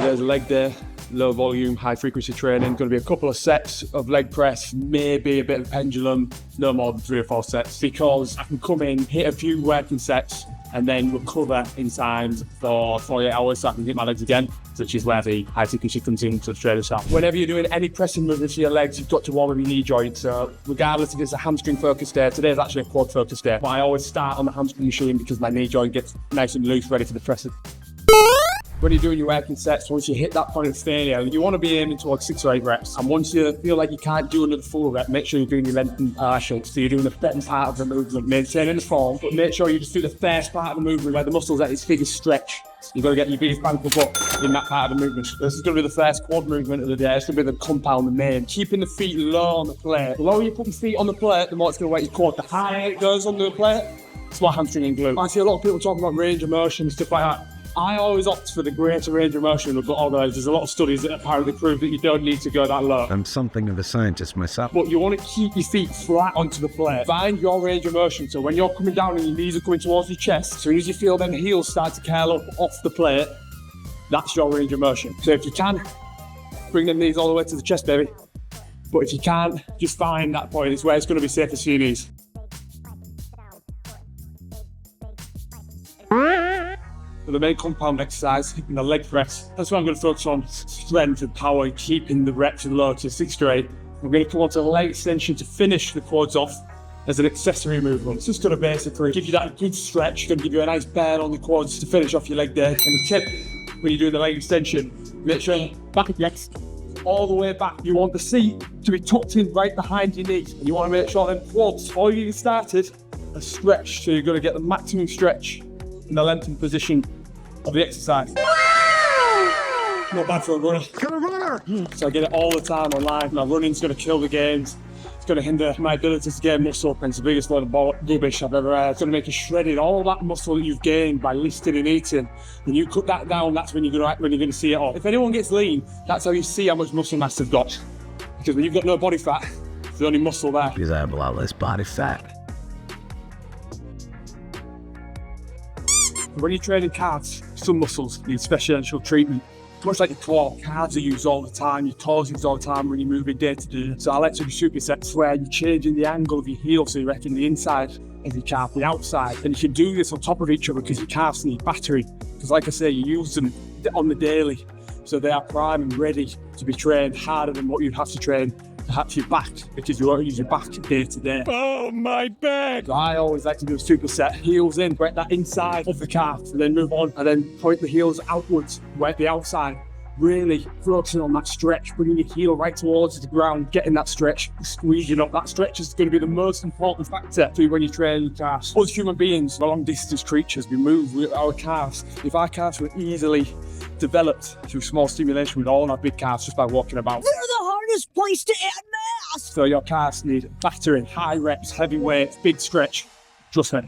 Today's a leg day, low volume, high frequency training. Going to be a couple of sets of leg press, maybe a bit of pendulum, no more than 3 or 4 sets, because I can come in, hit a few working sets, and then recover in time for 48 hours so I can hit my legs again, which is where the high frequency comes into the training shop. Whenever you're doing any pressing movements for your legs, you've got to warm up your knee joint. So regardless if it's a hamstring focused day, today is actually a quad focused day, but I always start on the hamstring machine because my knee joint gets nice and loose, ready for the pressing. When you're doing your working sets, once you hit that point of failure, you want to be aiming towards 6 or 8 reps. And once you feel like you can't do another full rep, make sure you're doing your length and partials. So you're doing the second part of the movement, maintaining the form, but make sure you just do the first part of the movement where the muscles at its biggest stretch. You've got to get your biggest bang for buck in that part of the movement. This is going to be the first quad movement of the day. It's going to be the compound, the main. Keeping the feet low on the plate. The lower you put the feet on the plate, the more it's going to weight your quad. The higher it goes under the plate, it's more hamstring and glute. I see a lot of people talking about range of motion and stuff like that. I always opt for the greater range of motion, but although there's a lot of studies that apparently prove that you don't need to go that low. I'm something of a scientist myself. But you want to keep your feet flat onto the plate. Find your range of motion. So when you're coming down and your knees are coming towards your chest, as soon as you feel them heels start to curl up off the plate, that's your range of motion. So if you can, bring them knees all the way to the chest, baby. But if you can't, just find that point. It's where it's going to be safest for your knees. For the main compound exercise, in the leg press, that's what I'm going to focus on: strength and power, keeping the reps low to 6 to 8. I'm going to come on to the leg extension to finish the quads off as an accessory movement. It's just going to basically give you that good stretch, going to give you a nice burn on the quads to finish off your leg day. And the tip when you do the leg extension, make sure you back your legs all the way back. You want the seat to be tucked in right behind your knees, and you want to make sure them quads, before you get started, are stretched. So you're going to get the maximum stretch in the lengthened position of the exercise. Not bad for a runner. So I get it all the time online. My running's going to kill the gains. It's going to hinder my ability to gain muscle, and it's the biggest load of rubbish I've ever had. It's going to make you shredded. All that muscle that you've gained by listing and eating, when you cut that down, that's when you're going to see it all. If anyone gets lean, that's how you see how much muscle mass they've got. Because when you've got no body fat, there's only muscle there. Because I have a lot less body fat. When you're training calves, some muscles need special treatment. Much like your core, calves are used all the time, your toes are used all the time when you're moving day to day. So I like to do supersets where you're changing the angle of your heel, so you're wrecking the inside of your calf, the outside. And you can do this on top of each other because your calves need battery. Because like I say, you use them on the daily. So they are prime and ready to be trained harder than what you'd have to train perhaps your back, because you won't use your back day to day. Oh, my back! So I always like to do a superset, heels in, wet that inside of the calf, and then move on, and then point the heels outwards, wet the outside. Really focusing on that stretch, bringing your heel right towards the ground, getting that stretch, squeezing up. That stretch is going to be the most important factor for you when you train your calves. Us human beings, we're long distance creatures, we move with our calves. If our calves were easily developed through small stimulation, we'd all have big calves just by walking about. They're the hardest place to add mass! So your calves need battering, high reps, heavy weights, big stretch. Trust me.